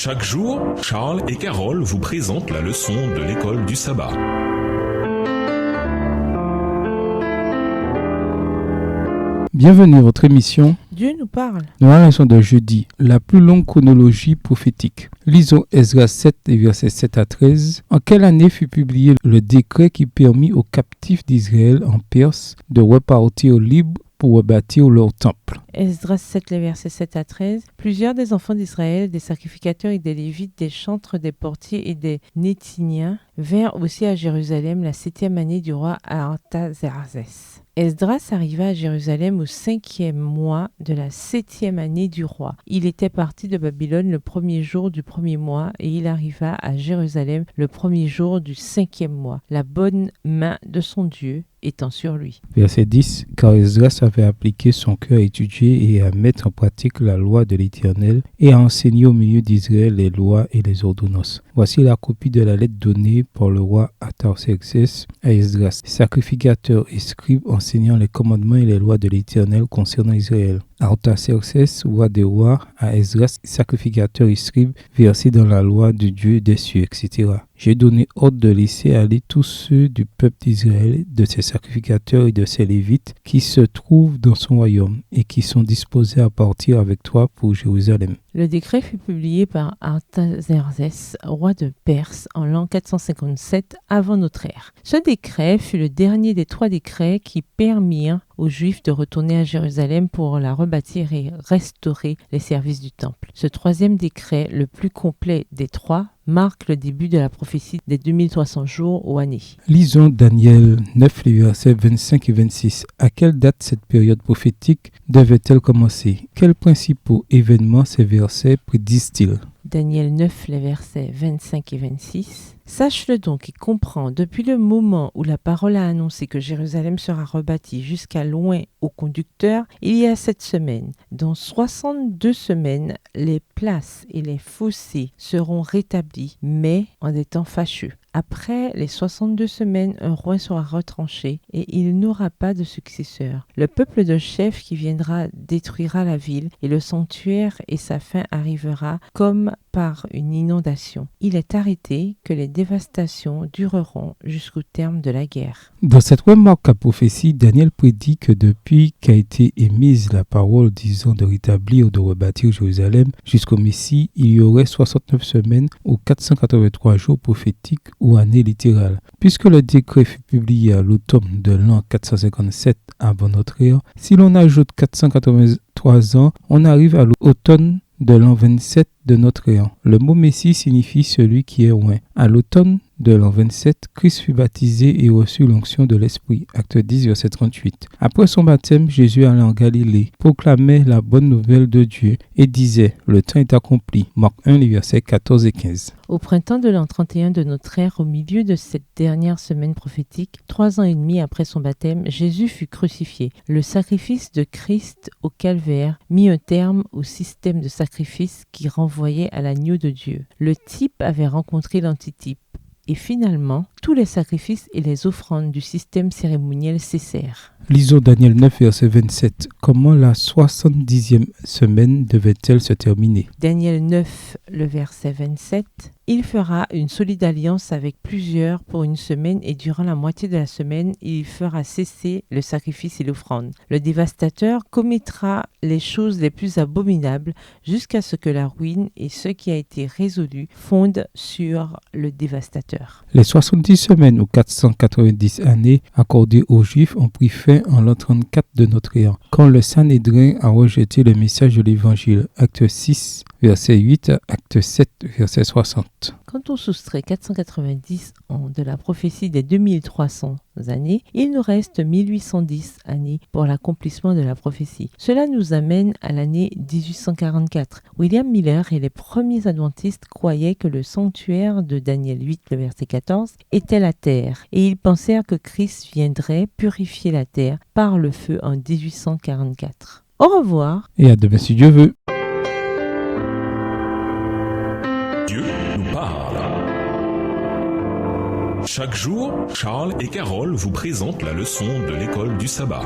Chaque jour, Charles et Carole vous présentent la leçon de l'école du sabbat. Bienvenue à votre émission Dieu nous parle. Dans la leçon de jeudi, la plus longue chronologie prophétique. Lisons Esdras 7 et versets 7 à 13. En quelle année fut publié le décret qui permit aux captifs d'Israël en Perse de repartir libres pour rebâtir leur temple? Esdras 7, les versets 7 à 13. Plusieurs des enfants d'Israël, des sacrificateurs et des Lévites, des chantres, des portiers et des Néthiniens vinrent aussi à Jérusalem la 7e année du roi Artaxerxès. Esdras arriva à Jérusalem au 5e mois de la 7e année du roi. Il était parti de Babylone le 1er jour du 1er mois et il arriva à Jérusalem le 1er jour du 5e mois, la bonne main de son Dieu étant sur lui. Verset 10. Car Esdras avait appliqué son cœur à étudier et à mettre en pratique la loi de l'Éternel et à enseigner au milieu d'Israël les lois et les ordonnances. Voici la copie de la lettre donnée par le roi Artaxerxès à Esdras, sacrificateur et scribe enseignant les commandements et les lois de l'Éternel concernant Israël. Artaxerxès, roi des rois, à Esdras, sacrificateur et scribe, versé dans la loi du Dieu des cieux, etc. J'ai donné ordre de laisser aller tous ceux du peuple d'Israël, de ses sacrificateurs et de ses lévites, qui se trouvent dans son royaume et qui sont disposés à partir avec toi pour Jérusalem. Le décret fut publié par Artaxerxès, roi de Perse, en l'an 457 avant notre ère. Ce décret fut le dernier des 3 décrets qui permirent aux Juifs de retourner à Jérusalem pour la rebâtir et restaurer les services du temple. Ce 3e décret, le plus complet des 3, marque le début de la prophétie des 2300 jours ou années. Lisons Daniel 9, les versets 25 et 26. À quelle date cette période prophétique devait-elle commencer? Quels principaux événements ces versets prédisent-ils? Daniel 9, les versets 25 et 26. Sache-le donc et comprends, depuis le moment où la parole a annoncé que Jérusalem sera rebâtie jusqu'à loin au conducteur, il y a 7 semaines. Dans 62 semaines, les places et les fossés seront rétablis, mais en des temps fâcheux. Après les 62 semaines, un roi sera retranché et il n'aura pas de successeur. Le peuple de chef qui viendra détruira la ville et le sanctuaire et sa fin arrivera comme par une inondation. Il est arrêté que les dévastations dureront jusqu'au terme de la guerre. Dans cette remarquable prophétie, Daniel prédit que depuis qu'a été émise la parole disant de rétablir ou de rebâtir Jérusalem jusqu'au Messie, il y aurait 69 semaines ou 483 jours prophétiques ou années littérales. Puisque le décret fut publié à l'automne de l'an 457 avant notre ère, si l'on ajoute 483 ans, on arrive à l'automne de l'an 27 de notre ère. Le mot Messie signifie celui qui est loin. À l'automne de l'an 27, Christ fut baptisé et reçut l'onction de l'Esprit. Acte 10, verset 38. Après son baptême, Jésus allait en Galilée, proclamait la bonne nouvelle de Dieu et disait « Le temps est accompli ». Marc 1, les versets 14 et 15. Au printemps de l'an 31 de notre ère, au milieu de cette dernière semaine prophétique, 3 ans et demi après son baptême, Jésus fut crucifié. Le sacrifice de Christ au calvaire mit un terme au système de sacrifice qui renvoyait à l'agneau de Dieu. Le type avait rencontré l'antitype. Et finalement, tous les sacrifices et les offrandes du système cérémoniel cessèrent. Lisons Daniel 9, verset 27. Comment la 70e semaine devait-elle se terminer? Daniel 9, le verset 27. Il fera une solide alliance avec plusieurs pour une semaine et durant la moitié de la semaine, il fera cesser le sacrifice et l'offrande. Le dévastateur commettra les choses les plus abominables jusqu'à ce que la ruine et ce qui a été résolu fondent sur le dévastateur. Les 70 semaines ou 490 années accordées aux Juifs ont pris fin en l'an 34 de notre ère, quand le Sanhédrin a rejeté le message de l'Évangile. Acte 6, verset 8, acte 7, verset 60. Quand on soustrait 490 ans de la prophétie des 2300 années, il nous reste 1810 années pour l'accomplissement de la prophétie. Cela nous amène à l'année 1844. William Miller et les premiers adventistes croyaient que le sanctuaire de Daniel 8, le verset 14, était la terre, et ils pensèrent que Christ viendrait purifier la terre par le feu en 1844. Au revoir. Et à demain si Dieu veut. Dieu nous parle. Chaque jour, Charles et Carole vous présentent la leçon de l'école du sabbat.